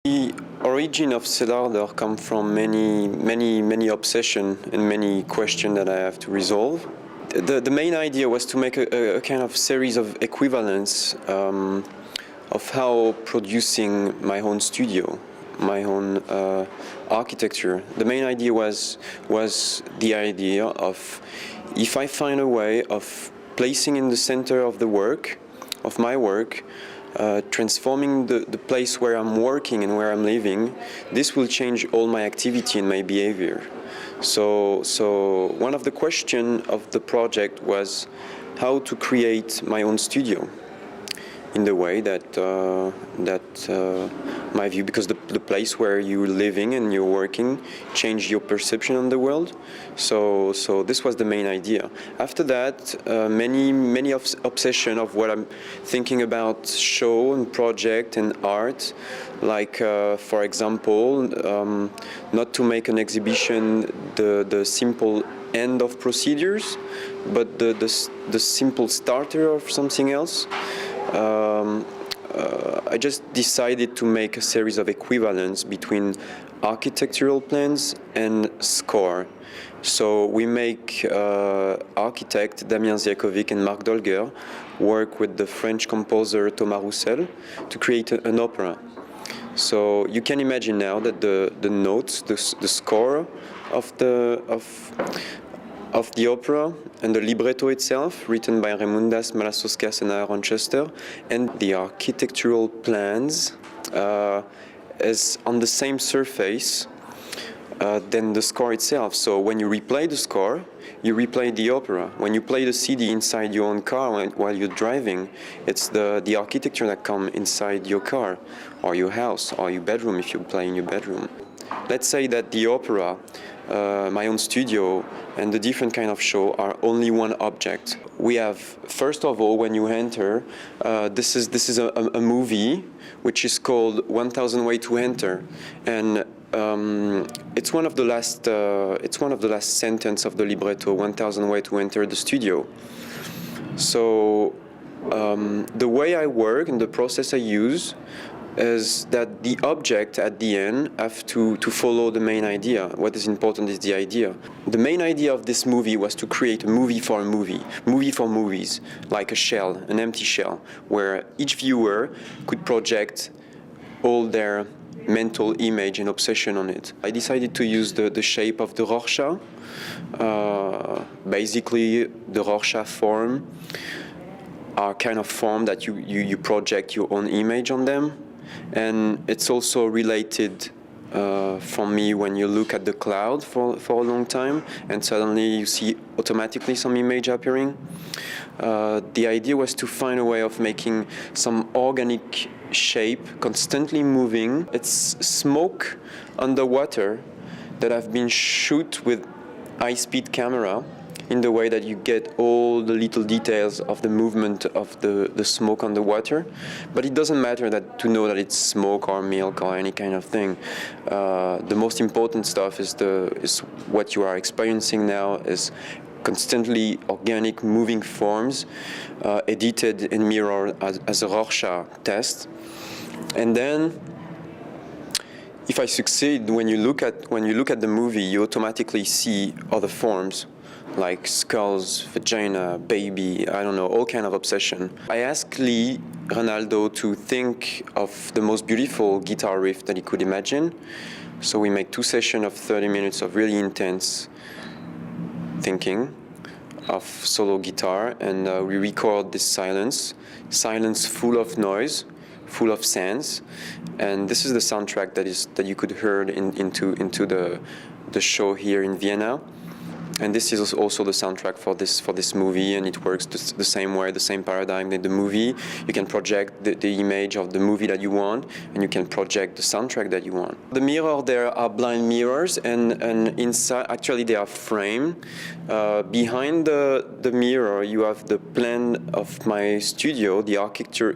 The origin of Cellar Door comes from many obsession and many questions that I have to resolve. The main idea was to make a kind of series of equivalents of how producing my own studio, my own architecture. The main idea was the idea of, if I find a way of placing in the center of the work, of my work, transforming the place where I'm working and where I'm living, this will change all my activity and my behavior. So one of the questions of the project was how to create my own studio in the way that my view, because the place where you're living and you're working change your perception on the world. So this was the main idea. After that, many obsession of what I'm thinking about show and project and art, like for example, not to make an exhibition the simple end of procedures, but the simple starter of something else. I just decided to make a series of equivalents between architectural plans and score. So we make architect Damien Ziakovic and Marc Dolger work with the French composer Thomas Roussel to create an opera. So you can imagine now that the notes, the score of the opera and the libretto itself, written by Raimundas Malassauskas and Aaron Chester, and the architectural plans is on the same surface than the score itself. So when you replay the score, you replay the opera. When you play the CD inside your own car while you're driving, it's the architecture that comes inside your car, or your house, or your bedroom if you play in your bedroom. Let's say that the opera, my own studio, and the different kind of show are only one object. We have, first of all, when you enter, this is a movie which is called 1000 Ways to Enter, and it's one of the last sentence of the libretto, 1000 Ways to Enter the studio. So the way I work and the process I use is that the object at the end have to follow the main idea. What is important is the idea. The main idea of this movie was to create a movie for movies, like a shell, an empty shell, where each viewer could project all their mental image and obsession on it. I decided to use the shape of the Rorschach. Basically, the Rorschach form are kind of form that you project your own image on them. And it's also related for me when you look at the cloud for a long time and suddenly you see automatically some image appearing. The idea was to find a way of making some organic shape constantly moving. It's smoke underwater that have been shot with high-speed camera, in the way that you get all the little details of the movement of the smoke on the water. But it doesn't matter to know that it's smoke or milk or any kind of thing. The most important stuff is what you are experiencing now is constantly organic moving forms, edited and mirrored as a Rorschach test. And then, if I succeed, when you look at the movie, you automatically see other forms, like skulls, vagina, baby, I don't know, all kind of obsession. I asked Lee Ronaldo to think of the most beautiful guitar riff that he could imagine. So we make 2 sessions of 30 minutes of really intense thinking of solo guitar, and we record this silence full of noise, full of sounds, and this is the soundtrack that you could hear into the show here in Vienna. And this is also the soundtrack for this movie, and it works the same way, the same paradigm in the movie. You can project the image of the movie that you want, and you can project the soundtrack that you want. The mirror there are blind mirrors, and inside, actually they are framed. Behind the mirror, you have the plan of my studio, the architecture.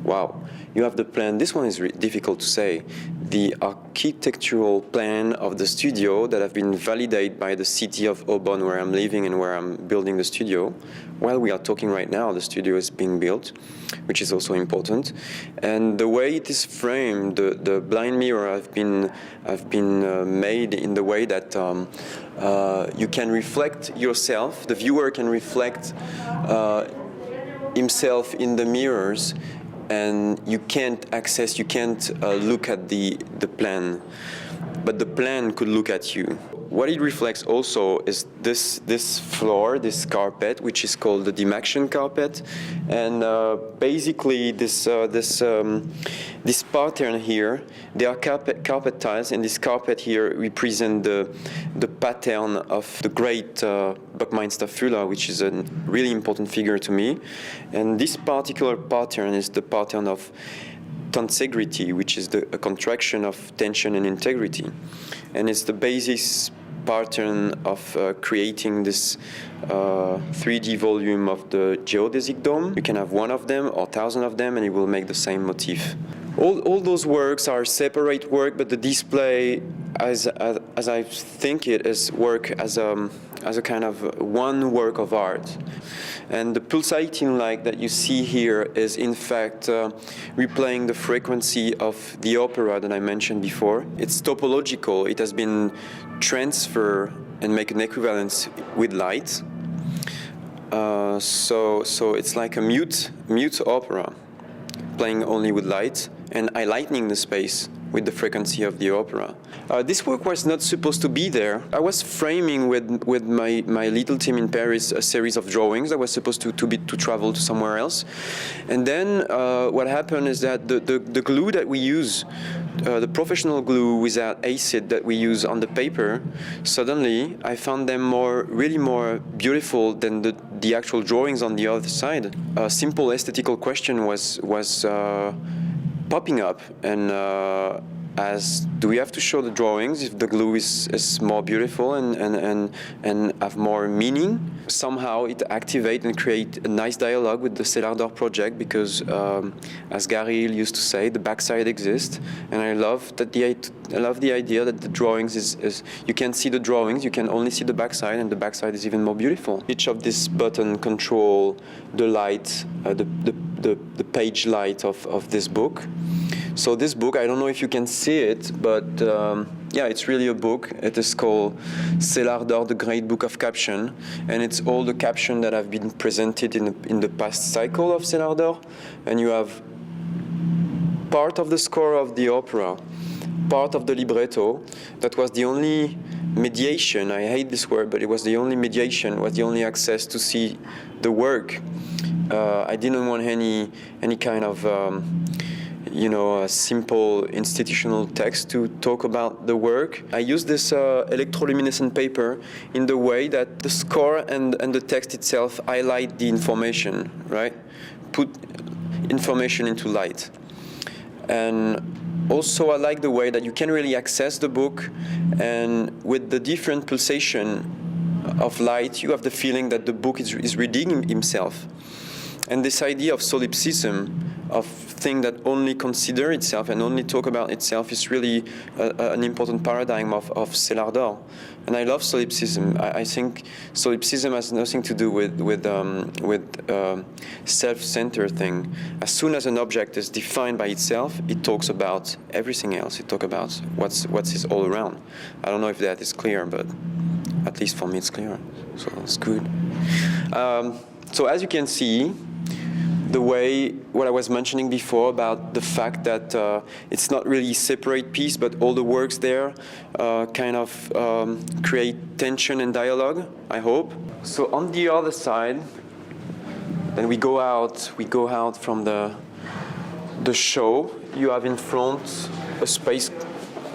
Wow. You have the plan. This one is difficult to say. the architectural plan of the studio that have been validated by the city of Aubonne, where I'm living and where I'm building the studio. While we are talking right now, the studio is being built, which is also important. And the way it is framed, the blind mirror have been made in the way that you can reflect yourself, the viewer can reflect himself in the mirrors, and you can't look at the plan, but the plan could look at you. What it reflects also is this floor, this carpet, which is called the Dimaction carpet, and basically this pattern here, they are carpet tiles, and this carpet here represent the pattern of the great Buckminster Fuller, which is a really important figure to me, and this particular pattern is the pattern of tensegrity, which is a contraction of tension and integrity, and it's the basis pattern of creating this 3D volume of the geodesic dome. You can have one of them or 1,000 of them and it will make the same motif. All those works are separate work, but the display, as I think it is, work as a kind of one work of art. And the pulsating light that you see here is in fact replaying the frequency of the opera that I mentioned before. It's topological. It has been transferred and make an equivalence with light. So it's like a mute opera, playing only with light and highlighting the space with the frequency of the opera. This work was not supposed to be there. I was framing with my little team in Paris a series of drawings that was supposed to travel to somewhere else. And then what happened is that the glue that we use, the professional glue without acid that we use on the paper, suddenly I found them really more beautiful than the actual drawings on the other side. A simple aesthetical question was popping up, and do we have to show the drawings if the glue is more beautiful and have more meaning? Somehow it activate and create a nice dialogue with the Cellar Door project, because as Gréaud used to say, the backside exists, and I love the idea that the drawings is you can see the drawings, you can only see the backside, and the backside is even more beautiful. Each of these buttons control the light, the page light of this book. So this book, I don't know if you can see it, but yeah, it's really a book. It is called Cellar Door, the Great Book of Caption, and it's all the captions that have been presented in the past cycle of Cellar Door. And you have part of the score of the opera, part of the libretto. That was the only mediation. I hate this word, but it was the only mediation, was the only access to see the work. I didn't want any kind of a simple institutional text to talk about the work. I use this electroluminescent paper in the way that the score and the text itself highlight the information, right? Put information into light. And also I like the way that you can really access the book, and with the different pulsation of light, you have the feeling that the book is reading himself. And this idea of solipsism, of thing that only consider itself and only talk about itself, is really an important paradigm of Cellar Door. And I love solipsism. I think solipsism has nothing to do with self-centered thing. As soon as an object is defined by itself, it talks about everything else. It talks about what's is all around. I don't know if that is clear, but at least for me it's clear. So it's good. So as you can see, the way, what I was mentioning before about the fact that it's not really a separate piece, but all the works there kind of create tension and dialogue, I hope. So on the other side, then we go out from the show. You have in front a space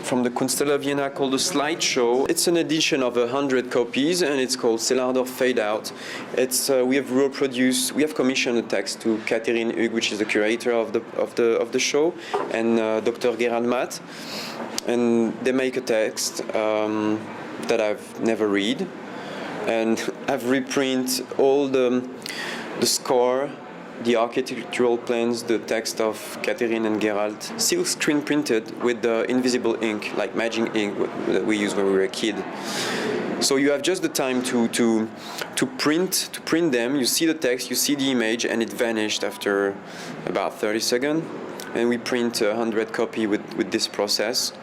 from the Kunsthalle Wien called the slideshow. It's an edition of 100 copies, and it's called Cellar Door Fade Out. It's we have commissioned a text to Catherine Hug, which is the curator of the show, and Dr. Gréaud, and they make a text that I've never read, and I've reprint all the score the architectural plans, the text of Catherine and Gérald, still screen printed with the invisible ink, like magic ink that we used when we were a kid. So you have just the time to print them. You see the text, you see the image, and it vanished after about 30 seconds. And we print 100 copies with this process.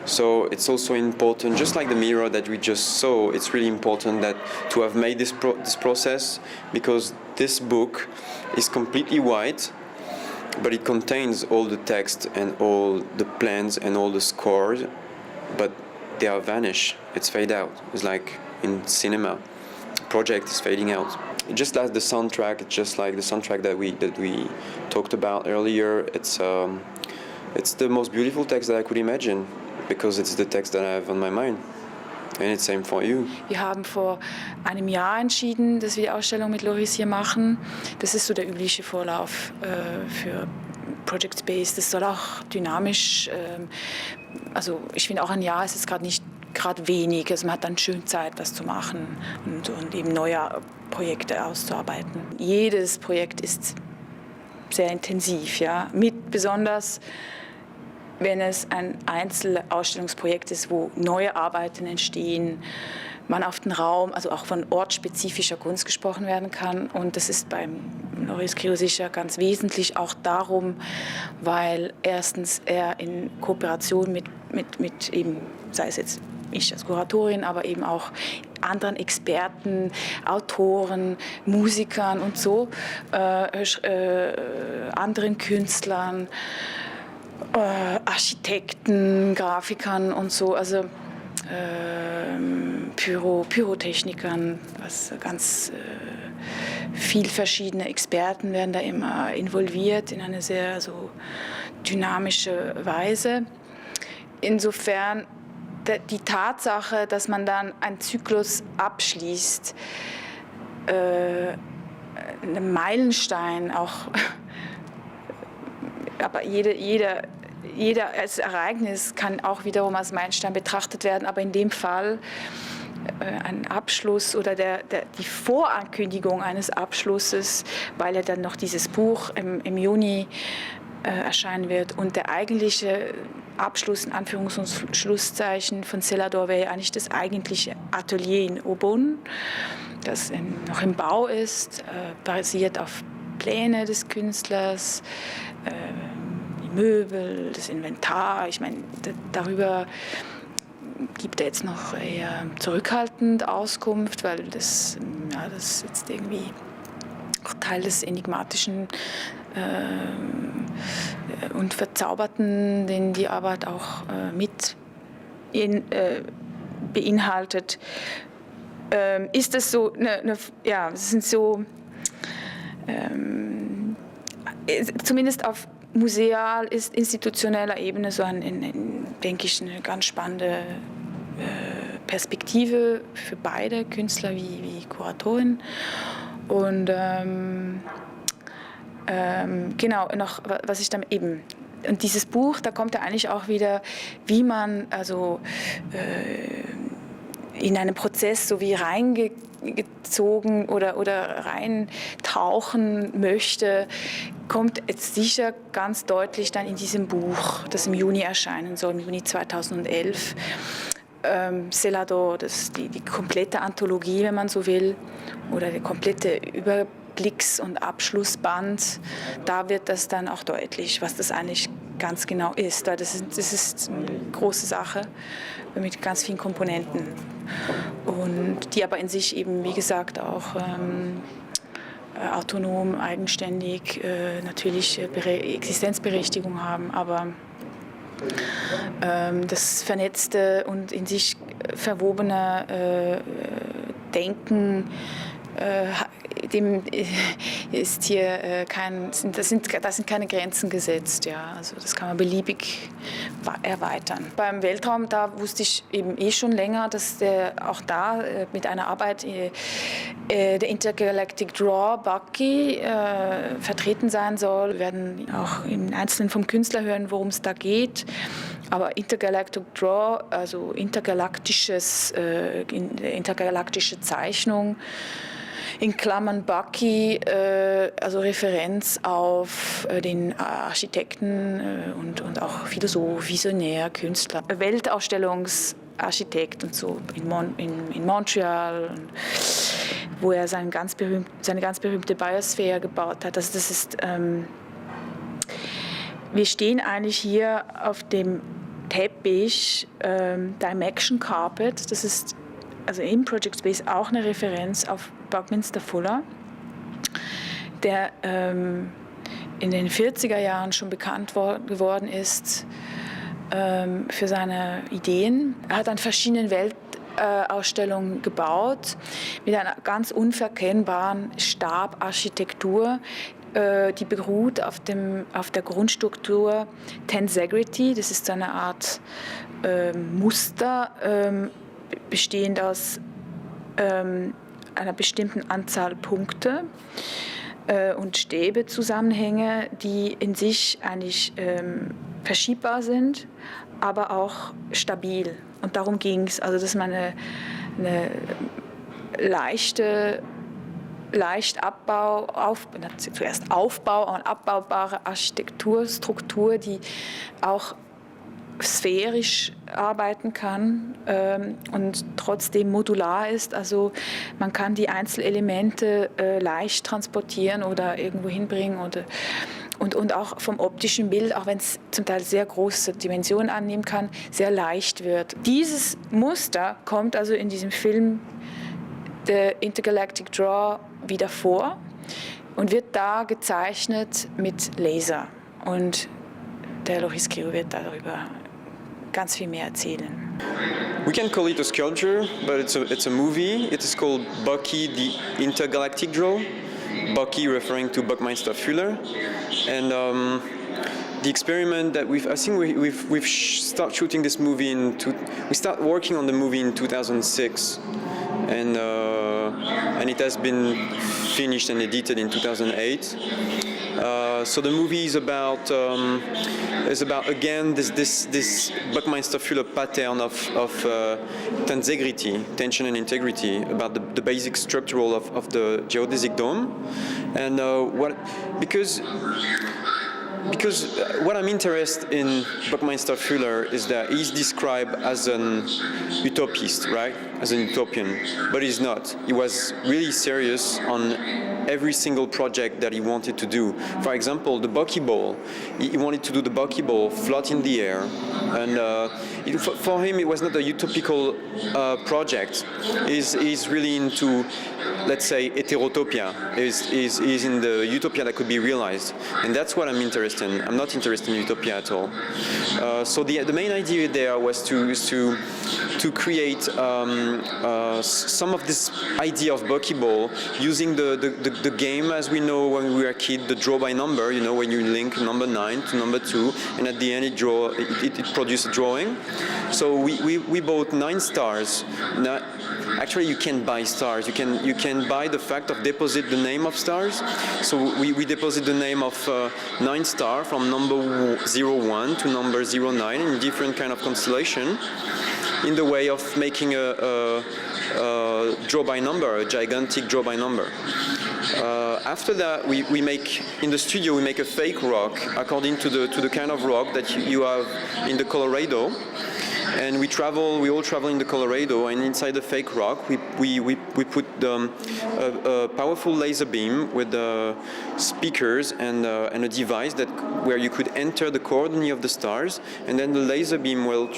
So it's also important, just like the mirror that we just saw, it's really important that to have made this process, because this book is completely white, but it contains all the text and all the plans and all the scores, but they are vanished. It's fade out. It's like in cinema, project is fading out. Just like the soundtrack, just like the soundtrack that we talked about earlier. It's the most beautiful text that I could imagine, because it's the text that I have on my mind. And it's same for you. Wir haben vor einem Jahr entschieden, dass wir die Ausstellung mit Loris hier machen. Das ist so der übliche Vorlauf für Project Space. Das soll auch dynamisch, also ich finde auch ein Jahr ist es gerade nicht gerade wenig. Also man hat dann schön Zeit, was zu machen und eben neue Projekte auszuarbeiten. Jedes Projekt ist sehr intensiv, ja, mit besonders wenn es ein Einzelausstellungsprojekt ist, wo neue Arbeiten entstehen, man auf den Raum, also auch von ortsspezifischer Kunst gesprochen werden kann. Und das ist beim LORIS GREAUD sicher ganz wesentlich auch darum, weil erstens er in Kooperation mit eben, sei es jetzt ich als Kuratorin, aber eben auch anderen Experten, Autoren, Musikern und so, anderen Künstlern, Architekten, Grafikern und so, also Pyrotechnikern, was ganz viel verschiedene Experten werden da immer involviert in eine sehr so dynamische Weise. Insofern die Tatsache, dass man dann einen Zyklus abschließt, ein Meilenstein auch, aber jedes Ereignis kann auch wiederum als Meilenstein betrachtet werden, aber in dem Fall ein Abschluss oder die Vorankündigung eines Abschlusses, weil ja dann noch dieses Buch im Juni erscheinen wird und der eigentliche Abschluss in Anführungs- und Schlusszeichen von Cellar Door wäre ja eigentlich das eigentliche Atelier in Aubonne, das noch im Bau ist, basiert auf Pläne des Künstlers, die Möbel, das Inventar. Ich meine, darüber gibt er jetzt noch eher zurückhaltend Auskunft, weil das jetzt irgendwie auch Teil des enigmatischen und Verzauberten, den die Arbeit auch mit beinhaltet. Ist es so, es sind so, zumindest auf museal-institutioneller Ebene so denke ich, eine ganz spannende Perspektive für beide Künstler wie Kuratorin. Und genau, noch was ich dann eben, und dieses Buch, da kommt ja eigentlich auch wieder, wie man also in einen Prozess so wie reingezogen oder reintauchen möchte, kommt jetzt sicher ganz deutlich dann in diesem Buch, das im Juni erscheinen soll, im Juni 2011. Cellar Door, die komplette Anthologie, wenn man so will, oder der komplette Überblicks- und Abschlussband, da wird das dann auch deutlich, was das eigentlich ganz genau ist. Das ist eine große Sache mit ganz vielen Komponenten und die aber in sich eben, wie gesagt, auch autonom, eigenständig natürlich Existenzberechtigung haben, aber das vernetzte und in sich verwobene Denken, dem ist hier da sind keine Grenzen gesetzt, ja, also das kann man beliebig erweitern. Beim Weltraum, da wusste ich eben schon länger, dass auch da mit einer Arbeit der Intergalactic Draw Bucky vertreten sein soll. Wir werden auch im Einzelnen vom Künstler hören, worum es da geht. Aber Intergalactic Draw, also intergalaktische Zeichnung, in Klammern Bucky, also Referenz auf den Architekten und auch Philosoph, Visionär, Künstler, Weltausstellungsarchitekt und so in Montreal, wo er seine ganz berühmte Biosphere gebaut hat. Also das ist, wir stehen eigentlich hier auf dem Teppich Dimension Carpet. Das ist also im Project Space auch eine Referenz auf Buckminster Fuller, der in den 40er Jahren schon bekannt geworden ist für seine Ideen. Er hat an verschiedenen Weltausstellungen gebaut mit einer ganz unverkennbaren Stabarchitektur, die beruht auf der Grundstruktur Tensegrity. Das ist eine Art Muster, bestehend aus einer bestimmten Anzahl Punkte und Stäbezusammenhänge, die in sich eigentlich verschiebbar sind, aber auch stabil. Und darum ging es. Also, dass man eine leicht zuerst Aufbau und abbaubare Architekturstruktur, die auch sphärisch arbeiten kann und trotzdem modular ist. Also man kann die Einzelelemente leicht transportieren oder irgendwo hinbringen und auch vom optischen Bild, auch wenn es zum Teil sehr große Dimensionen annehmen kann, sehr leicht wird. Dieses Muster kommt also in diesem Film The Intergalactic Draw wieder vor und wird da gezeichnet mit Laser. Und der LORIS Gréaud wird darüber ganz viel mehr erzählen. We can call it a sculpture, but it's a movie. It is called Bucky the Intergalactic Draw. Bucky referring to Buckminster Fuller, and the experiment that we've start shooting this movie we start working on the movie in 2006, and it has been finished and edited in 2008. So the movie is about again this Buckminster Fuller pattern of tensegrity, tension and integrity, about the basic structural of the geodesic dome, and because what I'm interested in Buckminster Fuller is that he's described as an utopist, right? As an utopian, but he's not. He was really serious on every single project that he wanted to do. For example, the buckyball. He wanted to do the buckyball float in the air, and for him it was not a utopical project. He's really into, let's say, heterotopia. Is in the utopia that could be realized, and that's what I'm interested in. I'm not interested in utopia at all. So the main idea there was to create some of this idea of buckyball using the game as we know when we were a kid, the draw by number. You know, when you link number 9 to number 2, and at the end it produces a drawing. So we bought 9 stars. Now, actually, you can buy stars. You can buy the fact of deposit the name of stars. So we deposit the name of 9 star from number 01 to number 09 in different kind of constellation, in the way of making a draw by number, a gigantic draw by number. After that, we make in the studio. We make a fake rock according to the kind of rock that you have in the Colorado. And we all travel in the Colorado, and inside the fake rock, we put a powerful laser beam with speakers and a device where you could enter the coordinate of the stars, and then the laser beam will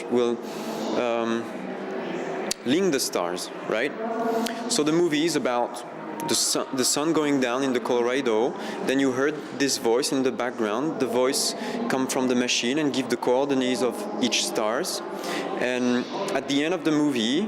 link the stars, right? So the movie is about the sun going down in the Colorado. Then you heard this voice in the background. The voice come from the machine and give the coordinates of each stars. And at the end of the movie,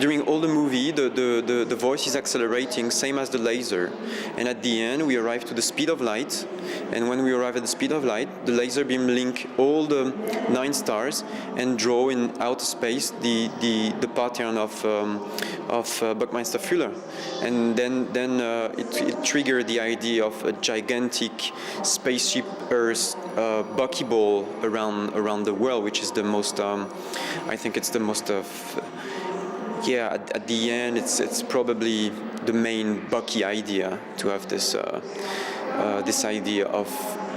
during all the movie, the voice is accelerating, same as the laser. And at the end, we arrive to the speed of light. And when we arrive at the speed of light, the laser beam link all the 9 stars and draw in outer space the pattern of Buckminster Fuller. And then it triggered the idea of a gigantic spaceship Earth buckyball around the world, which is the most. I think it's the most of. Yeah, at the end, it's probably the main Bucky idea, to have this this idea of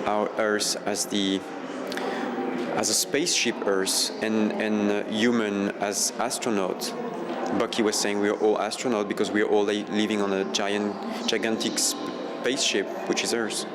our Earth as a spaceship Earth and human as astronaut. Bucky was saying we are all astronauts because we are all living on a gigantic spaceship, which is Earth.